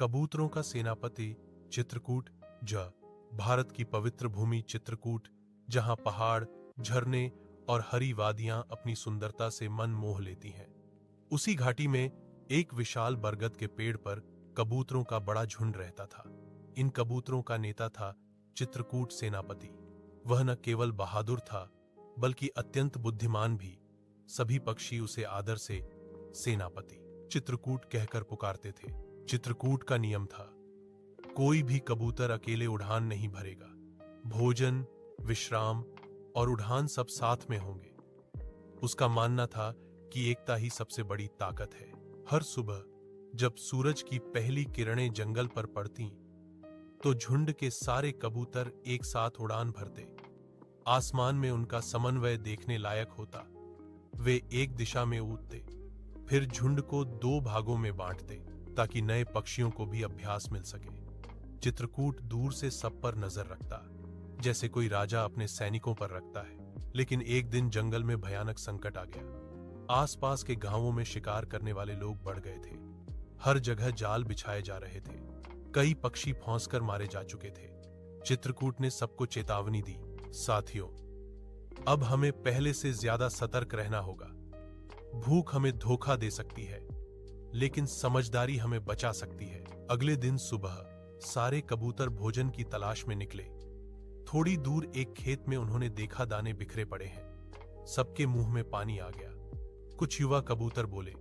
कबूतरों का सेनापति चित्रकूट। भारत की पवित्र भूमि चित्रकूट, जहां पहाड़, झरने और हरी वादियां अपनी सुंदरता से मन मोह लेती हैं। उसी घाटी में एक विशाल बरगद के पेड़ पर कबूतरों का बड़ा झुंड रहता था। इन कबूतरों का नेता था चित्रकूट सेनापति। वह न केवल बहादुर था, बल्कि अत्यंत बुद्धिमान भी। सभी पक्षी उसे आदर से सेनापति चित्रकूट कहकर पुकारते थे। चित्रकूट का नियम था, कोई भी कबूतर अकेले उड़ान नहीं भरेगा। भोजन, विश्राम और उड़ान सब साथ में होंगे। उसका मानना था कि एकता ही सबसे बड़ी ताकत है। हर सुबह जब सूरज की पहली किरणें जंगल पर पड़ती, तो झुंड के सारे कबूतर एक साथ उड़ान भरते। आसमान में उनका समन्वय देखने लायक होता। वे एक दिशा में उड़ते, फिर झुंड को दो भागों में बांटते, ताकि नए पक्षियों को भी अभ्यास मिल सके। चित्रकूट दूर से सब पर नजर रखता, जैसे कोई राजा अपने सैनिकों पर रखता है। लेकिन एक दिन जंगल में भयानक संकट आ गया। आसपास के गांवों में शिकार करने वाले लोग बढ़ गए थे। हर जगह जाल बिछाए जा रहे थे। कई पक्षी फंसकर मारे जा चुके थे। चित्रकूट ने सबको चेतावनी दी, साथियों, अब हमें पहले से ज्यादा सतर्क रहना होगा। भूख हमें धोखा दे सकती है, लेकिन समझदारी हमें बचा सकती है। अगले दिन सुबह सारे कबूतर भोजन की तलाश में निकले। थोड़ी दूर एक खेत में उन्होंने देखा दाने बिखरे पड़े हैं। सबके मुंह में पानी आ गया। कुछ युवा कबूतर बोले,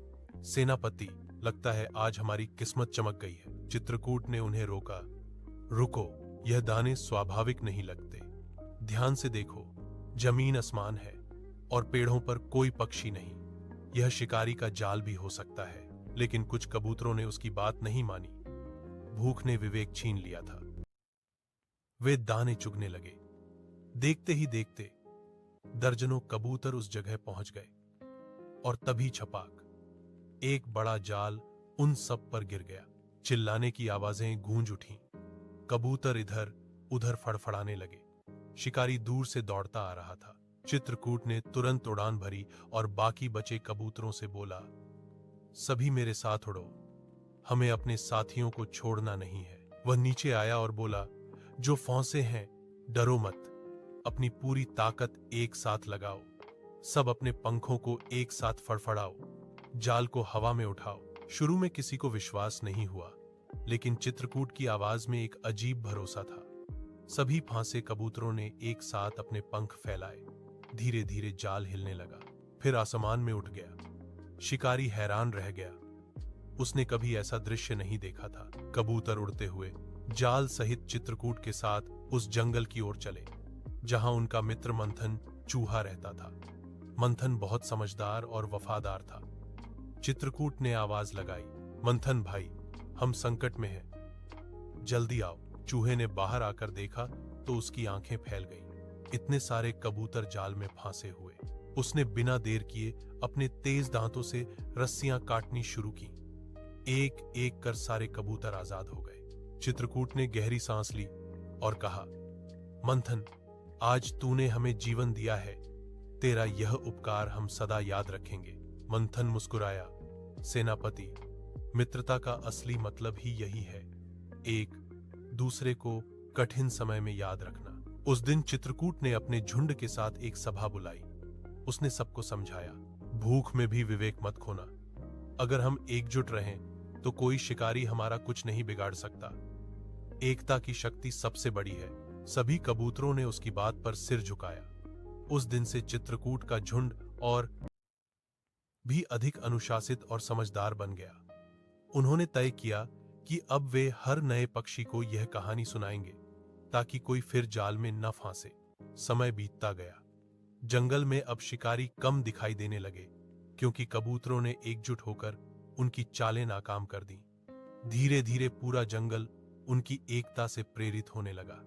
सेनापति, लगता है आज हमारी किस्मत चमक गई है। चित्रकूट ने उन्हें रोका, रुको, यह दाने स्वाभाविक नहीं लगते। ध्यान से देखो, जमीन आसमान है और पेड़ों पर कोई पक्षी नहीं। यह शिकारी का जाल भी हो सकता है। लेकिन कुछ कबूतरों ने उसकी बात नहीं मानी। भूख ने विवेक छीन लिया था। वे दाने चुगने लगे। देखते ही देखते दर्जनों कबूतर उस जगह पहुंच गए, और तभी छपाक, एक बड़ा जाल उन सब पर गिर गया। चिल्लाने की आवाजें गूंज उठीं। कबूतर इधर उधर फड़फड़ाने लगे। शिकारी दूर से दौड़ता आ रहा था। चित्रकूट ने तुरंत उड़ान भरी और बाकी बचे कबूतरों से बोला, सभी मेरे साथ उड़ो, हमें अपने साथियों को छोड़ना नहीं है। वह नीचे आया और बोला, जो फंसे हैं, डरो मत, अपनी पूरी ताकत एक साथ लगाओ। सब अपने पंखों को एक साथ फड़फड़ाओ, जाल को हवा में उठाओ। शुरू में किसी को विश्वास नहीं हुआ, लेकिन चित्रकूट की आवाज में एक अजीब भरोसा था। सभी फांसे कबूतरों ने एक साथ अपने पंख फैलाए। धीरे धीरे जाल हिलने लगा, फिर आसमान में उठ गया। शिकारी हैरान रह गया। उसने कभी ऐसा दृश्य नहीं देखा था। कबूतर उड़ते हुए जाल सहित चित्रकूट के साथ उस जंगल की ओर चले, जहां उनका मित्र मंथन चूहा रहता था। मंथन बहुत समझदार और वफादार था। चित्रकूट ने आवाज लगाई, मंथन भाई, हम संकट में हैं, जल्दी आओ। चूहे ने बाहर आकर देखा तो उसकी आंखें फैल गईं। इतने सारे कबूतर जाल में फांसे हुए। उसने बिना देर किए अपने तेज दांतों से रस्सियां काटनी शुरू की। एक एक कर सारे कबूतर आजाद हो गए। चित्रकूट ने गहरी सांस ली और कहा, मंथन, आज तूने हमें जीवन दिया है, तेरा यह उपकार हम सदा याद रखेंगे। मंथन मुस्कुराया, सेनापति, मित्रता का असली मतलब ही यही है, एक दूसरे को कठिन समय में याद रखना। उस दिन चित्रकूट ने अपने झुंड के साथ एक सभा बुलाई। उसने सबको समझाया, भूख में भी विवेक मत खोना। अगर हम एकजुट रहें तो कोई शिकारी हमारा कुछ नहीं बिगाड़ सकता। एकता की शक्ति सबसे बड़ी है। सभी कबूतरों ने उसकी बात पर सिर झुकाया। उस दिन से चित्रकूट का झुंड और भी अधिक अनुशासित और समझदार बन गया। उन्होंने तय किया कि अब वे हर नए पक्षी को यह कहानी सुनाएंगे, ताकि कोई फिर जाल में न फांसे। समय बीतता गया। जंगल में अब शिकारी कम दिखाई देने लगे, क्योंकि कबूतरों ने एकजुट होकर उनकी चालें नाकाम कर दी। धीरे धीरे पूरा जंगल उनकी एकता से प्रेरित होने लगा।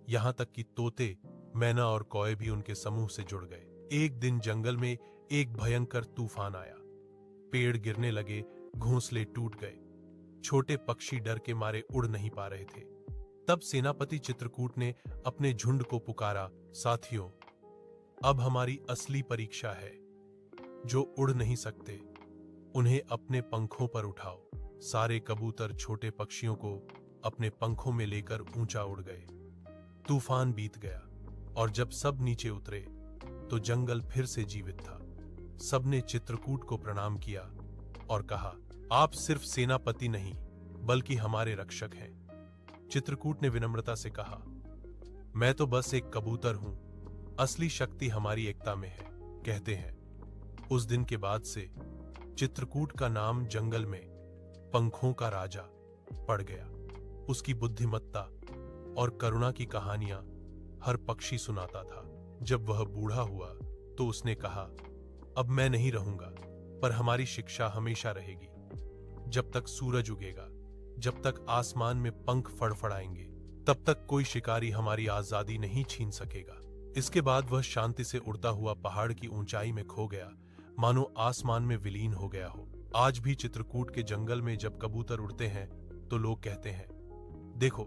यहां तक कि तोते, मैना और कौए भी उनके समूह से जुड़ गए। एक दिन जंगल में एक भयंकर तूफान आया। पेड़ गिरने लगे, घोंसले टूट गए। छोटे पक्षी डर के मारे उड़ नहीं पा रहे थे। तब सेनापति चित्रकूट ने अपने झुंड को पुकारा, साथियों, अब हमारी असली परीक्षा है। जो उड़ नहीं सकते, उन्हें अपने पंखों पर उठाओ। सारे कबूतर छोटे पक्षियों को अपने पंखों में लेकर ऊंचा उड़ गए। तूफान बीत गया और जब सब नीचे उतरे तो जंगल फिर से जीवित था। सबने चित्रकूट को प्रणाम किया और कहा, आप सिर्फ सेनापति नहीं बल्कि हमारे रक्षक हैं। चित्रकूट ने विनम्रता से कहा, मैं तो बस एक कबूतर हूं, असली शक्ति हमारी एकता में है। कहते हैं उस दिन के बाद से चित्रकूट का नाम जंगल में पंखों का राजा पड़ गया। उसकी बुद्धिमत्ता और करुणा की कहानियां हर पक्षी सुनाता था। जब वह बूढ़ा हुआ तो उसने कहा, अब मैं नहीं रहूंगा, पर हमारी शिक्षा हमेशा रहेगी। जब तक सूरज उगेगा, जब तक आसमान में पंख फड़फड़ाएंगे, तब तक कोई शिकारी हमारी आजादी नहीं छीन सकेगा। इसके बाद वह शांति से उड़ता हुआ पहाड़ की ऊंचाई में खो गया, मानो आसमान में विलीन हो गया हो। आज भी चित्रकूट के जंगल में जब कबूतर उड़ते हैं तो लोग कहते हैं, देखो,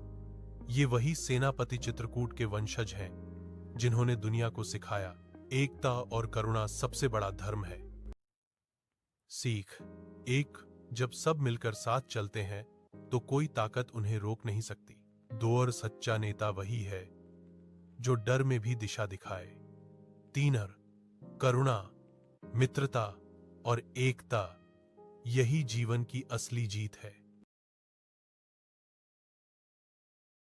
ये वही सेनापति चित्रकूट के वंशज हैं जिन्होंने दुनिया को सिखाया, एकता और करुणा सबसे बड़ा धर्म है। सीख एक, जब सब मिलकर साथ चलते हैं तो कोई ताकत उन्हें रोक नहीं सकती। दो, और सच्चा नेता वही है जो डर में भी दिशा दिखाए। तीन, करुणा, मित्रता और एकता, यही जीवन की असली जीत है।